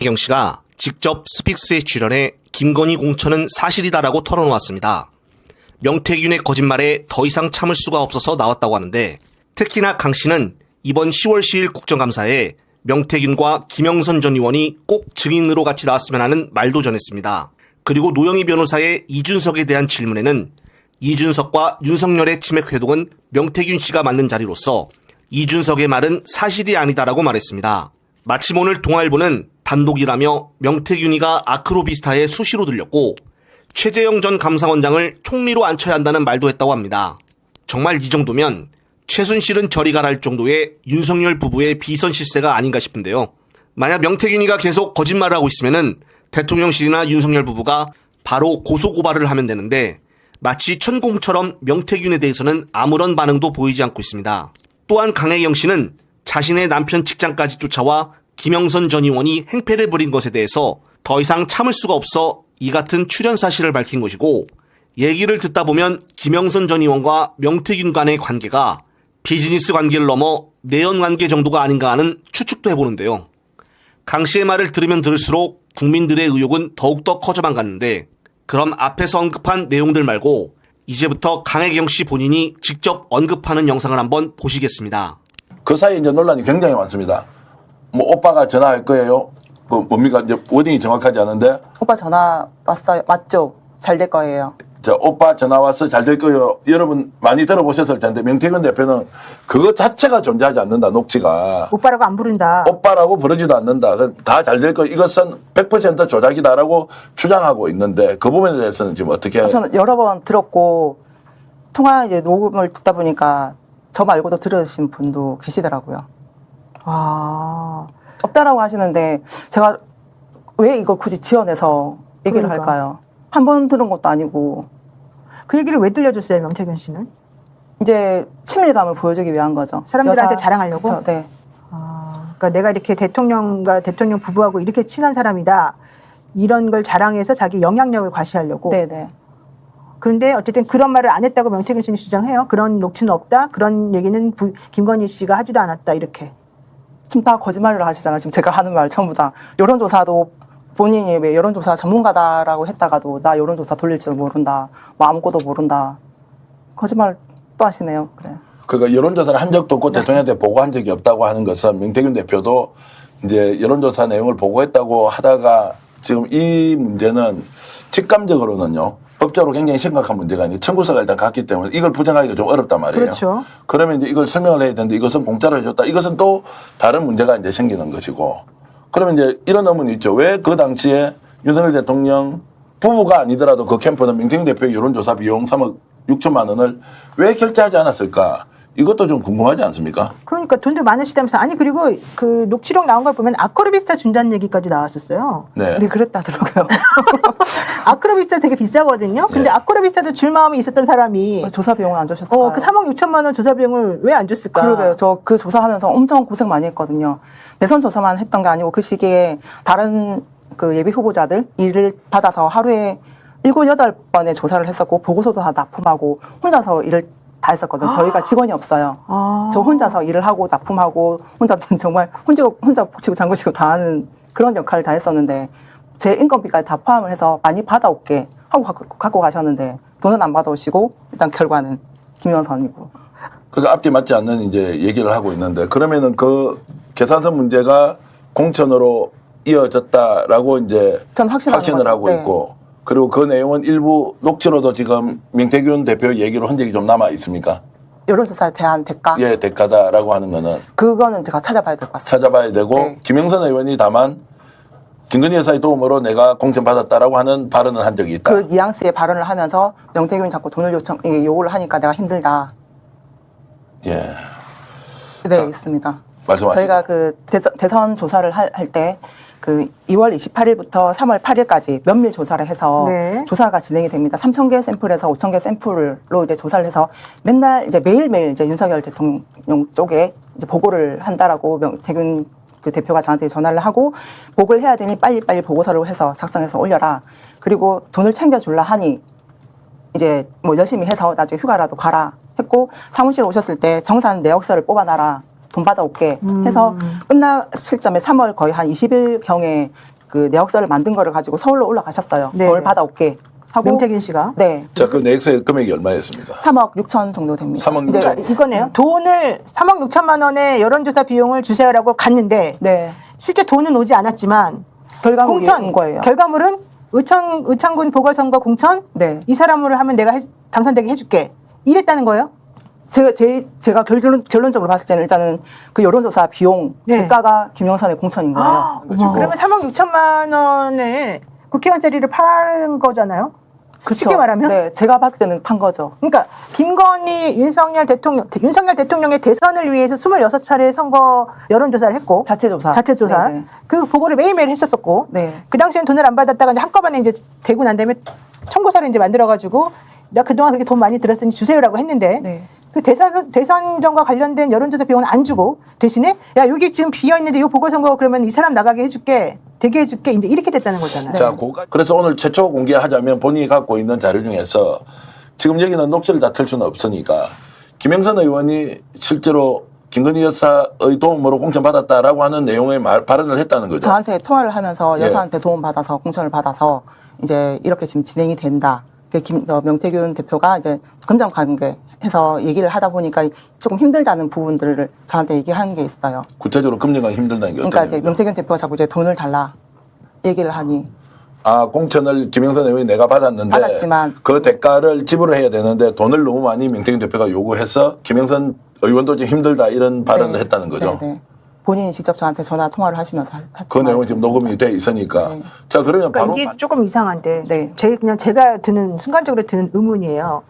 혜경 씨가 직접 스픽스에 출연해 김건희 공천은 사실이다라고 털어놓았습니다. 명태균의 거짓말에 더 이상 참을 수가 없어서 나왔다고 하는데, 특히나 강 씨는 이번 10월 10일 국정감사에 명태균과 김영선 전 의원이 꼭 증인으로 같이 나왔으면 하는 말도 전했습니다. 그리고 노영희 변호사의 이준석에 대한 질문에는 이준석과 윤석열의 치맥 회동은 명태균 씨가 만든 자리로서 이준석의 말은 사실이 아니다라고 말했습니다. 마침 오늘 동아일보는 단독이라며 명태균이가 아크로비스타에 수시로 들렸고 최재형 전 감사원장을 총리로 앉혀야 한다는 말도 했다고 합니다. 정말 이 정도면 최순실은 저리 가라 할 정도의 윤석열 부부의 비선 실세가 아닌가 싶은데요. 만약 명태균이가 계속 거짓말을 하고 있으면은 대통령실이나 윤석열 부부가 바로 고소고발을 하면 되는데, 마치 천공처럼 명태균에 대해서는 아무런 반응도 보이지 않고 있습니다. 또한 강혜경 씨는 자신의 남편 직장까지 쫓아와 김영선 전 의원이 행패를 부린 것에 대해서 더 이상 참을 수가 없어 이 같은 출연 사실을 밝힌 것이고, 얘기를 듣다 보면 김영선 전 의원과 명태균 간의 관계가 비즈니스 관계를 넘어 내연 관계 정도가 아닌가 하는 추측도 해보는데요. 강 씨의 말을 들으면 들을수록 국민들의 의혹은 더욱더 커져만 갔는데, 그럼 앞에서 언급한 내용들 말고 이제부터 강혜경 씨 본인이 직접 언급하는 영상을 한번 보시겠습니다. 그 사이에 이제 논란이 굉장히 많습니다. 뭐 오빠가 전화할 거예요. 그 뭡니까 이제 워딩이 정확하지 않은데. 오빠 전화 왔어요. 맞죠? 잘 될 거예요. 자, 오빠 전화 왔어 잘 될 거예요. 여러분 많이 들어보셨을 텐데 명태균 대표는 그거 자체가 존재하지 않는다. 녹취가. 오빠라고 안 부른다. 오빠라고 부르지도 않는다. 다 잘 될 거. 이것은 100% 조작이다라고 주장하고 있는데 그 부분에 대해서는 지금 어떻게? 저는 여러 번 들었고 통화 이제 녹음을 듣다 보니까 저 말고도 들으신 분도 계시더라고요. 아, 없다라고 하시는데 제가 왜 이걸 굳이 지어내서 얘기를 그러니까. 할까요? 한 번 들은 것도 아니고. 그 얘기를 왜 들려줬어요, 명태균 씨는? 이제 친밀감을 보여주기 위한 거죠. 사람들한테 자랑하려고? 그쵸, 네. 아, 그러니까 내가 이렇게 대통령과 대통령 부부하고 이렇게 친한 사람이다. 이런 걸 자랑해서 자기 영향력을 과시하려고. 네네. 그런데 어쨌든 그런 말을 안 했다고 명태균 씨는 주장해요. 그런 녹취는 없다. 그런 얘기는 김건희 씨가 하지도 않았다. 이렇게. 지금 다 거짓말을 하시잖아요. 지금 제가 하는 말 전부 다. 여론조사도 본인이 왜 여론조사 전문가다라고 했다가도 나 여론조사 돌릴 줄 모른다. 뭐 아무것도 모른다. 거짓말 또 하시네요. 그래. 그러니까 여론조사를 한 적도 없고 대통령한테 보고한 적이 없다고 하는 것은 명태균 대표도 이제 여론조사 내용을 보고했다고 하다가 지금 이 문제는 직감적으로는요. 법적으로 굉장히 심각한 문제가 아니고 청구서가 일단 갔기 때문에 이걸 부정하기가 좀 어렵단 말이에요. 그렇죠. 그러면 이제 이걸 설명을 해야 되는데 이것은 공짜로 해줬다. 이것은 또 다른 문제가 이제 생기는 것이고. 그러면 이제 이런 의문이 있죠. 왜 그 당시에 윤석열 대통령 부부가 아니더라도 그 캠프는 명태균 대표의 여론조사 비용 3억 6천만 원을 왜 결제하지 않았을까? 이것도 좀 궁금하지 않습니까? 그러니까 돈도 많으시다면서. 아니, 그리고 그 녹취록 나온 걸 보면 아크로비스타 준다는 얘기까지 나왔었어요. 네. 네, 그랬다더라고요. 아크로비스타 되게 비싸거든요. 근데 네. 아크로비스타도 줄 마음이 있었던 사람이 조사 비용을 안 주셨어요. 그 3억 6천만 원 조사 비용을 왜 안 줬을까? 그러게요. 저 그 조사하면서 엄청 고생 많이 했거든요. 대선 조사만 했던 게 아니고 그 시기에 다른 그 예비 후보자들 일을 받아서 하루에 7, 8번의 조사를 했었고 보고서도 다 납품하고 혼자서 일을 다 했었거든요. 저희가 직원이 없어요. 저 혼자서 일을 하고 납품하고 혼자 정말 혼자 복치고 장구치고 다 하는 그런 역할을 다 했었는데 제 인건비까지 다 포함을 해서 많이 받아올게 하고 갖고 가셨는데 돈은 안 받아오시고 일단 결과는 김영선이고. 그러니까 앞뒤 맞지 않는 이제 얘기를 하고 있는데 그러면은 그 계산서 문제가 공천으로 이어졌다라고 이제 전 확신을 하고 네. 있고 그리고 그 내용은 일부 녹취로도 지금 명태균 대표 얘기로 흔적이 좀 남아 있습니까? 여론조사에 대한 대가? 예, 대가다라고 하는 거는 그거는 제가 찾아봐야 될 것 같습니다. 찾아봐야 되고 네. 김영선 의원이 다만 김건희 여사의 도움으로 내가 공천 받았다라고 하는 발언을 한 적이 있다. 그 뉘앙스의 발언을 하면서 명태균이 자꾸 돈을 요구를 하니까 내가 힘들다. 예, 네, 있습니다. 말씀하시죠. 저희가 그 대선 조사를 할 때 그 2월 28일부터 3월 8일까지 면밀 조사를 해서 네. 조사가 진행이 됩니다. 3,000개 샘플에서 5,000개 샘플로 이제 조사를 해서 맨날 이제 매일매일 이제 윤석열 대통령 쪽에 이제 보고를 한다라고 명태균 그 대표가 저한테 전화를 하고 보고를 해야 되니 빨리빨리 보고서를 해서 작성해서 올려라. 그리고 돈을 챙겨줄라 하니 이제 뭐 열심히 해서 나중에 휴가라도 가라 했고 사무실에 오셨을 때 정산 내역서를 뽑아놔라. 돈 받아올게 해서 끝나 실점에 3월 거의 한 20일 경에 그 내역서를 만든 거를 가지고 서울로 올라가셨어요. 네. 돈을 받아올게 하고. 명태균 씨가. 네. 자, 그 내역서의 금액이 얼마였습니까? 3억 6천 정도 됩니다. 3억 이제 6천. 이거네요. 돈을 3억 6천만 원의 여론조사 비용을 주세요라고 갔는데 네. 실제 돈은 오지 않았지만 결과물이 공천 온 거예요. 결과물은 의창군 보궐선거 공천 네. 이 사람으로 하면 내가 당선되게 해줄게 이랬다는 거예요? 제가 결론적으로 봤을 때는 일단은 그 여론조사 비용 네. 대가가 김영선의 공천인 거예요. 그렇죠. 그러면 3억 6천만 원에 국회의원 자리를 파는 거잖아요. 쉽게 그쵸? 말하면. 네, 제가 봤을 때는 판 거죠. 그러니까 김건희 윤석열 대통령의 대선을 위해서 26차례 선거 여론조사를 했고 자체조사. 자체조사 네네. 그 보고를 매일매일 했었었고 네. 그 당시엔 돈을 안 받았다가 이제 한꺼번에 이제 되고 난 다음에 청구서를 이제 만들어가지고 나 그동안 그렇게 돈 많이 들었으니 주세요라고 했는데 네. 그 대선전과 관련된 여론조사 비용은 안 주고 대신에 야 여기 지금 비어 있는데 이 보궐선거 그러면 이 사람 나가게 해줄게 되게 해줄게 이제 이렇게 됐다는 거잖아요. 자, 그래서 오늘 최초 공개하자면 본인이 갖고 있는 자료 중에서 지금 여기는 녹취를 다 틀 수는 없으니까 김영선 의원이 실제로 김건희 여사의 도움으로 공천받았다라고 하는 내용의 발언을 했다는 거죠. 저한테 통화를 하면서 예. 여사한테 도움 받아서 공천을 받아서 이제 이렇게 지금 진행이 된다. 명태균 대표가 이제 금전 관계해서 얘기를 하다 보니까 조금 힘들다는 부분들을 저한테 얘기하는 게 있어요. 구체적으로 금융가 힘들다는 게 그러니까 어떤 이제 의미입니까? 명태균 대표가 자꾸 이제 돈을 달라 얘기를 하니 아, 공천을 김영선 의원이 내가 받았는데 받았지만 그 대가를 지불해야 되는데 돈을 너무 많이 명태균 대표가 요구해서 김영선 의원도 좀 힘들다 이런 발언을 네. 했다는 거죠. 네, 네. 본인이 직접 저한테 전화 통화를 하시면서 그 내용이 지금 녹음이 돼 있으니까. 네. 자, 그러면 그러니까 바로 이게 조금 이상한데 네. 제가 순간적으로 드는 의문이에요.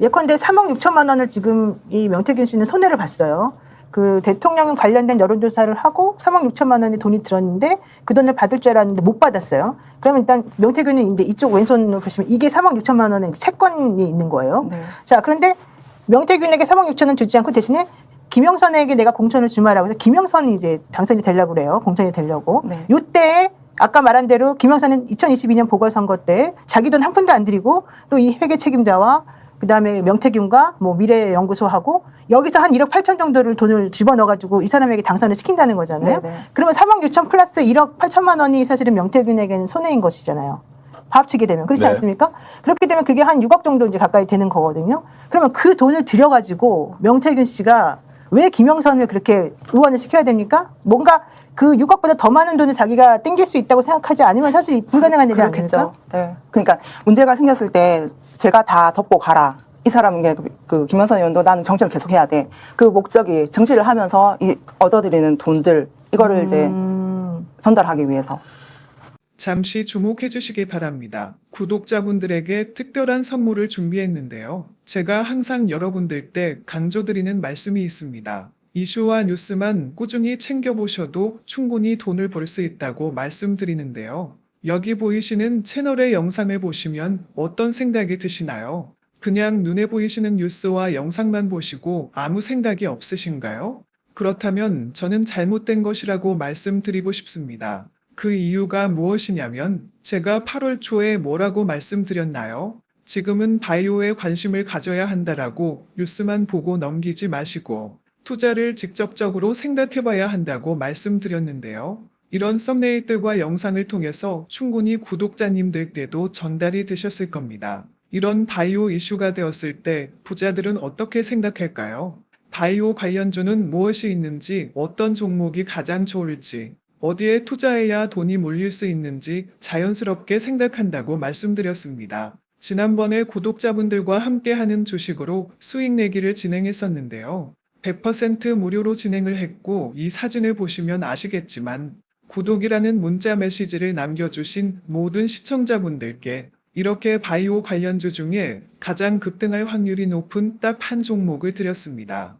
예컨대 3억 6천만 원을 지금 이 명태균 씨는 손해를 봤어요. 그 대통령 관련된 여론조사를 하고 3억 6천만 원의 돈이 들었는데 그 돈을 받을 줄 알았는데 못 받았어요. 그러면 일단 명태균은 이제 이쪽 왼손으로 보시면 이게 3억 6천만 원의 채권이 있는 거예요. 네. 자, 그런데 명태균에게 3억 6천 원 주지 않고 대신에 김영선에게 내가 공천을 주마라고 해서 김영선이 이제 당선이 되려고 그래요. 공천이 되려고. 네. 요때 아까 말한 대로 김영선은 2022년 보궐선거 때 자기 돈 한 푼도 안 들이고 또 이 회계 책임자와 그다음에 명태균과 뭐 미래연구소하고 여기서 한 1억 8천 정도를 돈을 집어넣어가지고 이 사람에게 당선을 시킨다는 거잖아요. 네네. 그러면 3억 6천 플러스 1억 8천만 원이 사실은 명태균에게는 손해인 것이잖아요. 합치게 되면 그렇지 네. 않습니까? 그렇게 되면 그게 한 6억 정도 이제 가까이 되는 거거든요. 그러면 그 돈을 들여가지고 명태균 씨가 왜 김영선을 그렇게 의원을 시켜야 됩니까? 뭔가 그 6억보다 더 많은 돈을 자기가 땡길 수 있다고 생각하지 않으면 사실 불가능한 일이 아닙니까? 그렇겠죠. 네. 그러니까 문제가 생겼을 때 제가 다 덮고 가라. 이 사람은 그 김영선 의원도 나는 정치를 계속 해야 돼. 그 목적이 정치를 하면서 이 얻어들이는 돈들 이거를 이제 전달하기 위해서. 잠시 주목해 주시기 바랍니다. 구독자분들에게 특별한 선물을 준비했는데요. 제가 항상 여러분들 때 강조드리는 말씀이 있습니다. 이슈와 뉴스만 꾸준히 챙겨보셔도 충분히 돈을 벌 수 있다고 말씀드리는데요. 여기 보이시는 채널의 영상을 보시면 어떤 생각이 드시나요? 그냥 눈에 보이시는 뉴스와 영상만 보시고 아무 생각이 없으신가요? 그렇다면 저는 잘못된 것이라고 말씀드리고 싶습니다. 그 이유가 무엇이냐면 제가 8월 초에 뭐라고 말씀드렸나요? 지금은 바이오에 관심을 가져야 한다라고 뉴스만 보고 넘기지 마시고 투자를 직접적으로 생각해봐야 한다고 말씀드렸는데요. 이런 썸네일들과 영상을 통해서 충분히 구독자님들께도 전달이 되셨을 겁니다. 이런 바이오 이슈가 되었을 때 부자들은 어떻게 생각할까요? 바이오 관련주는 무엇이 있는지, 어떤 종목이 가장 좋을지, 어디에 투자해야 돈이 몰릴 수 있는지 자연스럽게 생각한다고 말씀드렸습니다. 지난번에 구독자분들과 함께하는 주식으로 수익 내기를 진행했었는데요. 100% 무료로 진행을 했고 이 사진을 보시면 아시겠지만 구독이라는 문자 메시지를 남겨주신 모든 시청자분들께 이렇게 바이오 관련주 중에 가장 급등할 확률이 높은 딱 한 종목을 드렸습니다.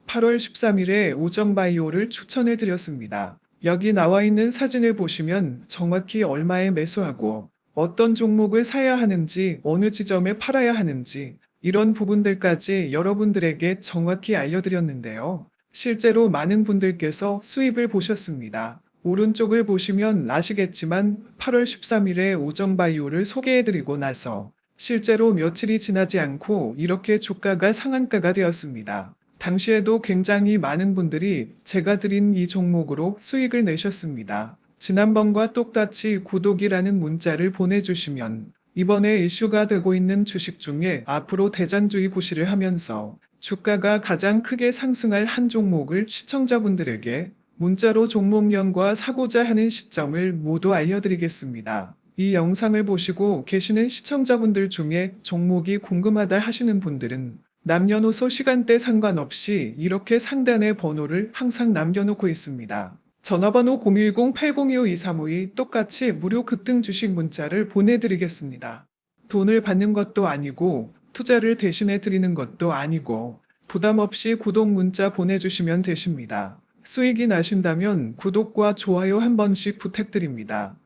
8월 13일에 우정바이오를 추천해 드렸습니다. 여기 나와 있는 사진을 보시면 정확히 얼마에 매수하고 어떤 종목을 사야 하는지 어느 지점에 팔아야 하는지 이런 부분들까지 여러분들에게 정확히 알려드렸는데요. 실제로 많은 분들께서 수입을 보셨습니다. 오른쪽을 보시면 아시겠지만 8월 13일에 우정바이오를 소개해드리고 나서 실제로 며칠이 지나지 않고 이렇게 주가가 상한가가 되었습니다. 당시에도 굉장히 많은 분들이 제가 드린 이 종목으로 수익을 내셨습니다. 지난번과 똑같이 구독이라는 문자를 보내주시면 이번에 이슈가 되고 있는 주식 중에 앞으로 대장주의 구시를 하면서 주가가 가장 크게 상승할 한 종목을 시청자분들에게 문자로 종목명과 사고자 하는 시점을 모두 알려드리겠습니다. 이 영상을 보시고 계시는 시청자분들 중에 종목이 궁금하다 하시는 분들은 남녀노소 시간대 상관없이 이렇게 상단에 번호를 항상 남겨놓고 있습니다. 전화번호 010-8025-2352 똑같이 무료 급등 주식 문자를 보내드리겠습니다. 돈을 받는 것도 아니고 투자를 대신해 드리는 것도 아니고 부담 없이 구독 문자 보내주시면 되십니다. 수익이 나신다면 구독과 좋아요 한 번씩 부탁드립니다.